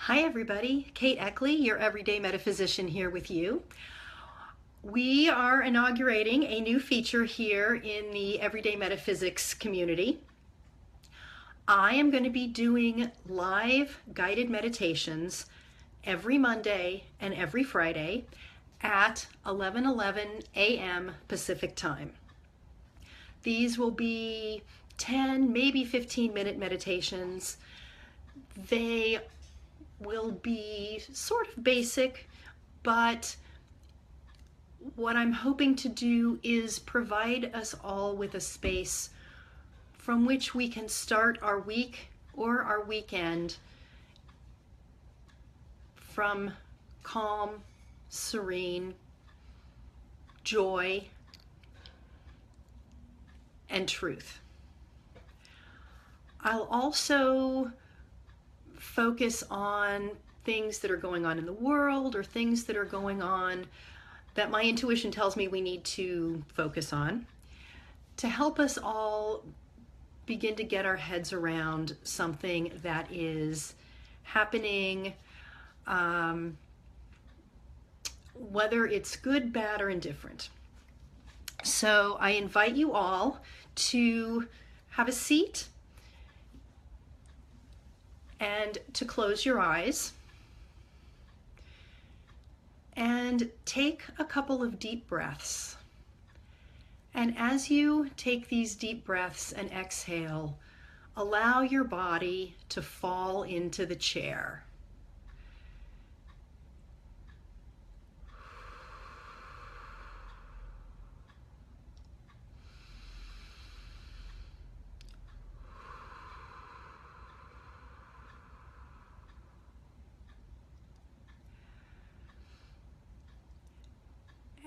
Hi everybody, Kate Eckley, your everyday metaphysician here with you. We are inaugurating a new feature here in the Everyday Metaphysics community. I am going to be doing live guided meditations every Monday and every Friday at 11:11 a.m. Pacific time. These will be 10, maybe 15-minute meditations. They will be sort of basic, but what I'm hoping to do is provide us all with a space from which we can start our week or our weekend from calm, serene, joy, and truth. I'll also focus on things that are going on in the world or things that are going on that my intuition tells me we need to focus on to help us all begin to get our heads around something that is happening, whether it's good, bad, or indifferent. So I invite you all to have a seat and to close your eyes and take a couple of deep breaths. And as you take these deep breaths and exhale, allow your body to fall into the chair.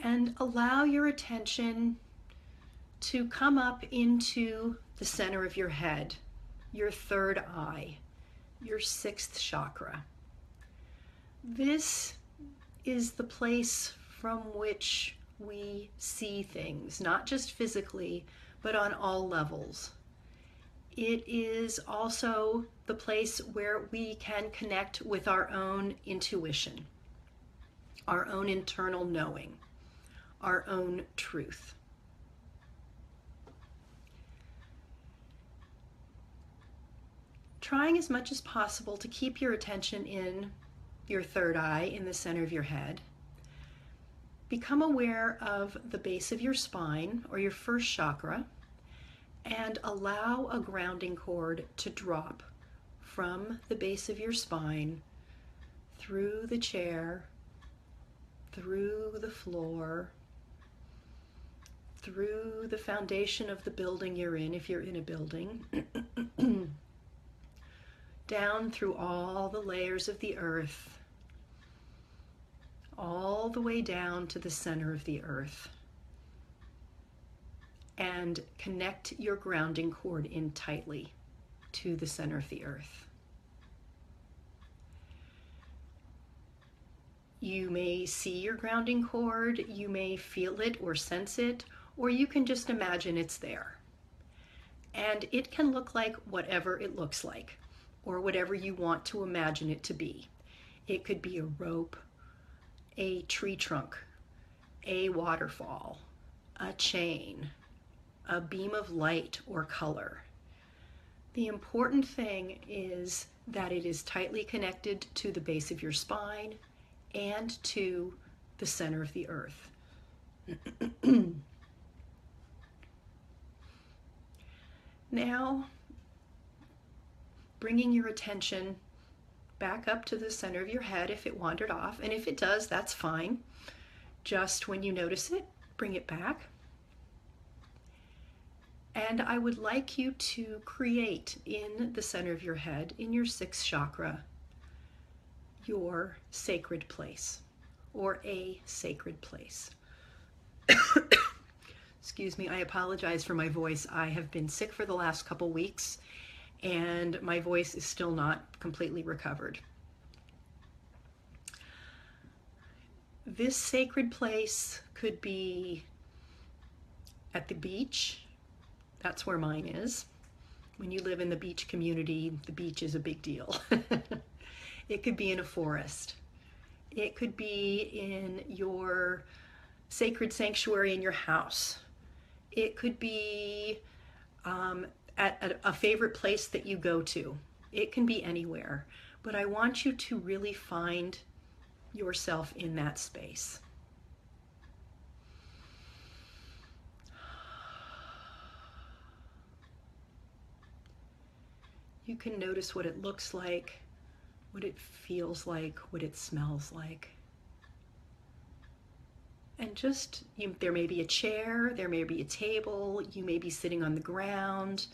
And allow your attention to come up into the center of your head, your third eye, your sixth chakra. This is the place from which we see things, not just physically, but on all levels. It is also the place where we can connect with our own intuition, our own internal knowing, our own truth. Trying as much as possible to keep your attention in your third eye, in the center of your head. Become aware of the base of your spine or your first chakra and allow a grounding cord to drop from the base of your spine through the chair, through the floor, through the foundation of the building you're in, if you're in a building, down through all the layers of the earth, all the way down to the center of the earth, and connect your grounding cord in tightly to the center of the earth. You may see your grounding cord, you may feel it or sense it, or you can just imagine it's there. And it can look like whatever it looks like, or whatever you want to imagine it to be. It could be a rope, a tree trunk, a waterfall, a chain, a beam of light or color. The important thing is that it is tightly connected to the base of your spine and to the center of the earth. Now, bringing your attention back up to the center of your head if it wandered off, and if it does, that's fine. Just when you notice it, bring it back. And I would like you to create in the center of your head, in your sixth chakra, your sacred place, or a sacred place. Excuse me, I apologize for my voice. I have been sick for the last couple weeks, and my voice is still not completely recovered. This sacred place could be at the beach. That's where mine is. When you live in the beach community, the beach is a big deal. It could be in a forest. It could be in your sacred sanctuary in your house. It could be at a favorite place that you go to. It can be anywhere. But I want you to really find yourself in that space. You can notice what it looks like, what it feels like, what it smells like. And just, there may be a chair, there may be a table, you may be sitting on the ground,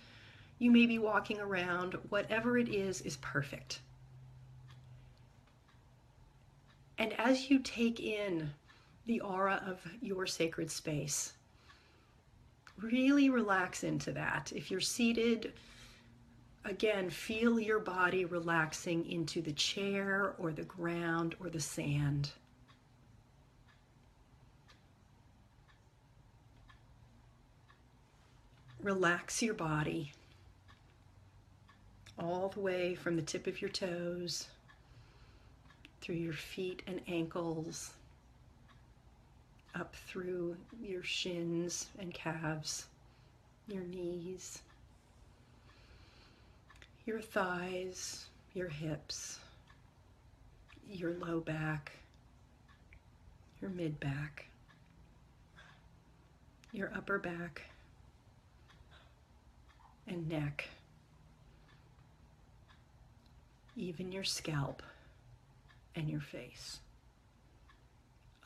you may be walking around. Whatever it is perfect. And as you take in the aura of your sacred space, really relax into that. If you're seated, again, feel your body relaxing into the chair or the ground or the sand. Relax your body all the way from the tip of your toes, through your feet and ankles, up through your shins and calves, your knees, your thighs, your hips, your low back, your mid back, your upper back and neck, even your scalp and your face.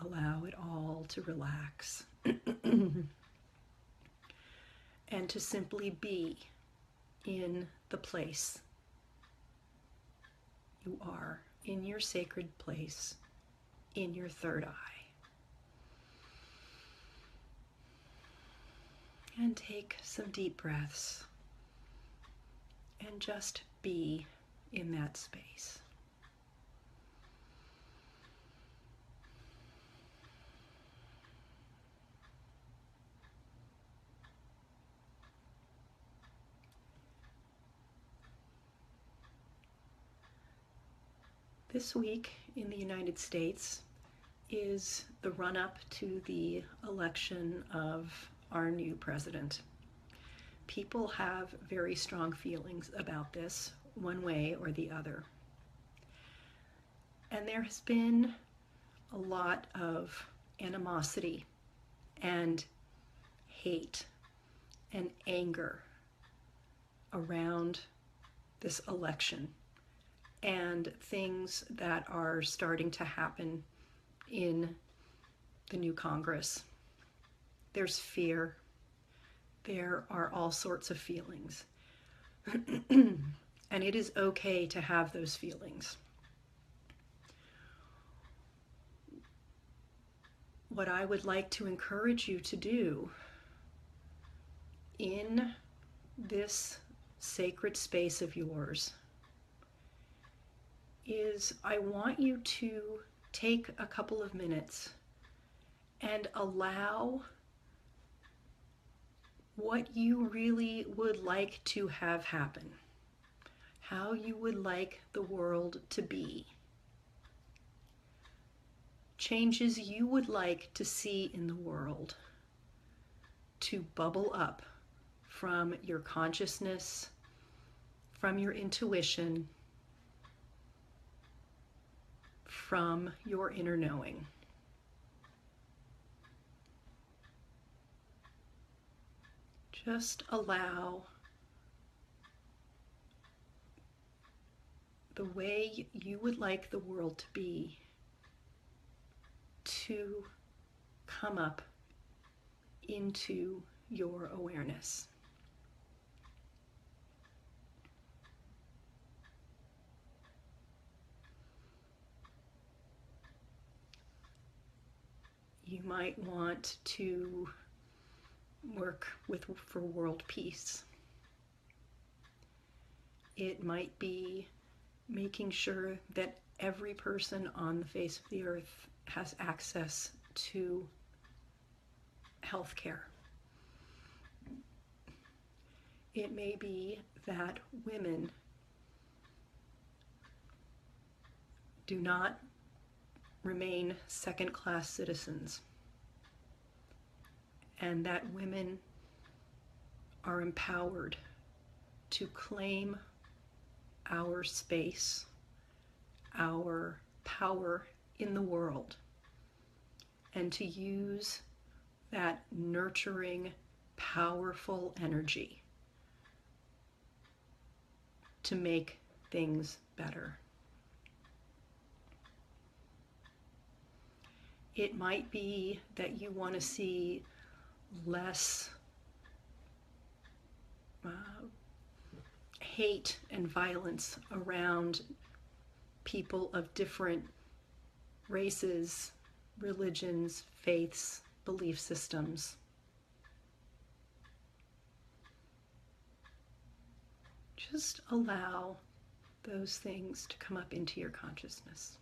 Allow it all to relax and to simply be in the place you are, in your sacred place, in your third eye. And take some deep breaths and just be in that space. This week in the United States is the run-up to the election of our new president. People have very strong feelings about this, one way or the other. And there has been a lot of animosity and hate and anger around this election and things that are starting to happen in the new Congress. There's fear. There are all sorts of feelings. And it is okay to have those feelings. What I would like to encourage you to do in this sacred space of yours is I want you to take a couple of minutes and allow what you really would like to have happen, how you would like the world to be, changes you would like to see in the world to bubble up from your consciousness, from your intuition, from your inner knowing. Just allow the way you would like the world to be to come up into your awareness. You might want to work for world peace. It might be making sure that every person on the face of the earth has access to health care. It may be that women do not remain second-class citizens, and that women are empowered to claim our space, our power in the world, and to use that nurturing, powerful energy to make things better. It might be that you want to see less hate and violence around people of different races, religions, faiths, belief systems. Just allow those things to come up into your consciousness.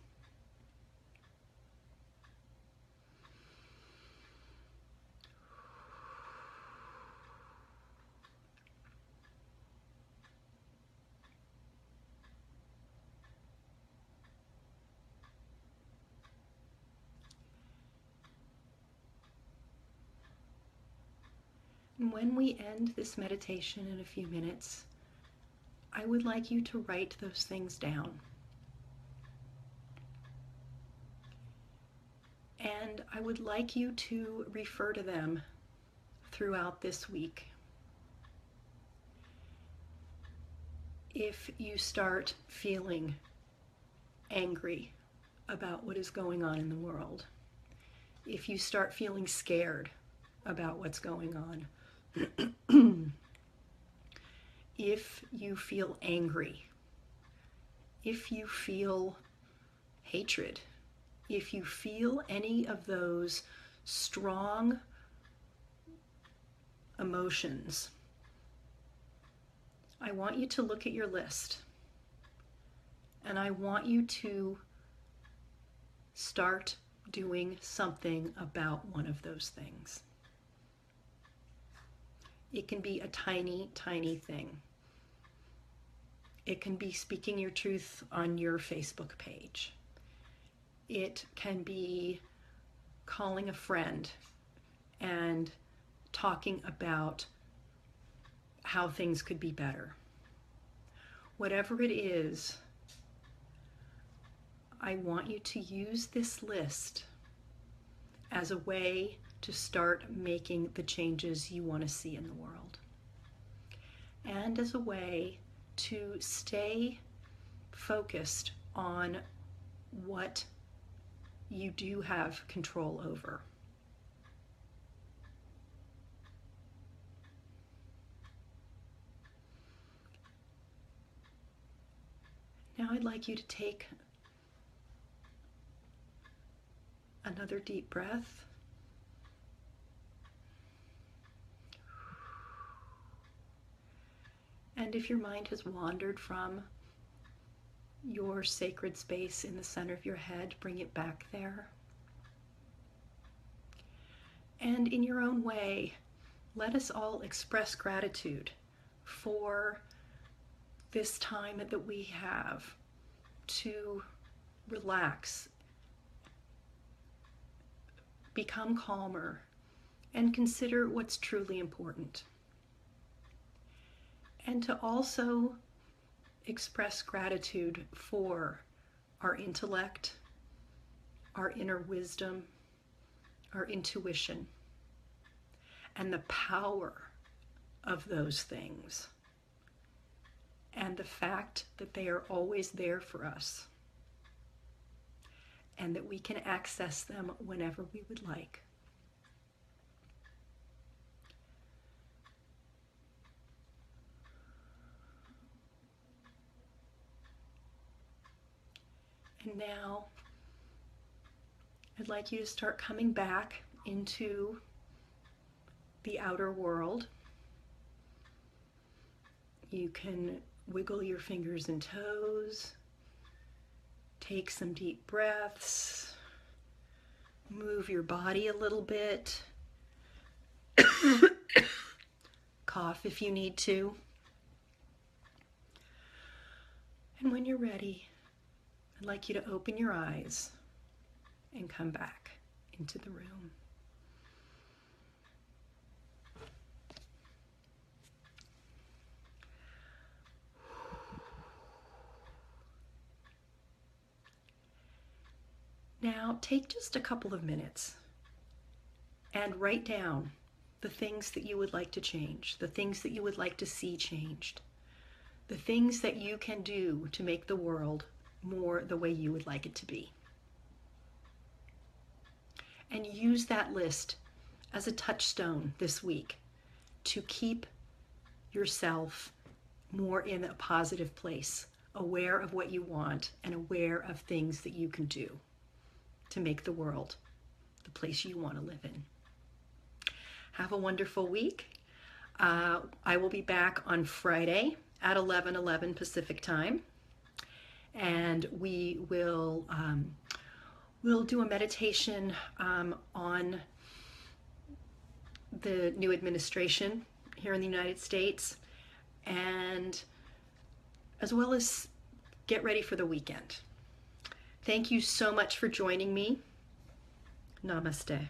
And when we end this meditation in a few minutes, I would like you to write those things down. And I would like you to refer to them throughout this week. If you start feeling angry about what is going on in the world, if you start feeling scared about what's going on, if you feel angry, if you feel hatred, if you feel any of those strong emotions, I want you to look at your list, and I want you to start doing something about one of those things. It can be a tiny, tiny thing. It can be speaking your truth on your Facebook page. It can be calling a friend and talking about how things could be better. Whatever it is, I want you to use this list as a way to start making the changes you want to see in the world, and as a way to stay focused on what you do have control over. Now I'd like you to take another deep breath. And if your mind has wandered from your sacred space in the center of your head, bring it back there. And in your own way, let us all express gratitude for this time that we have to relax, become calmer, and consider what's truly important. And to also express gratitude for our intellect, our inner wisdom, our intuition, and the power of those things, and the fact that they are always there for us, and that we can access them whenever we would like. And now, I'd like you to start coming back into the outer world. You can wiggle your fingers and toes, take some deep breaths, move your body a little bit, cough if you need to. And when you're ready, I'd like you to open your eyes and come back into the room. Now take just a couple of minutes and write down the things that you would like to change, the things that you would like to see changed, the things that you can do to make the world more the way you would like it to be. And use that list as a touchstone this week to keep yourself more in a positive place, aware of what you want and aware of things that you can do to make the world the place you want to live in. Have a wonderful week. I will be back on Friday at 11:11 Pacific time, and we will we'll do a meditation on the new administration here in the United States, and as well as get ready for the weekend. Thank you so much for joining me. Namaste.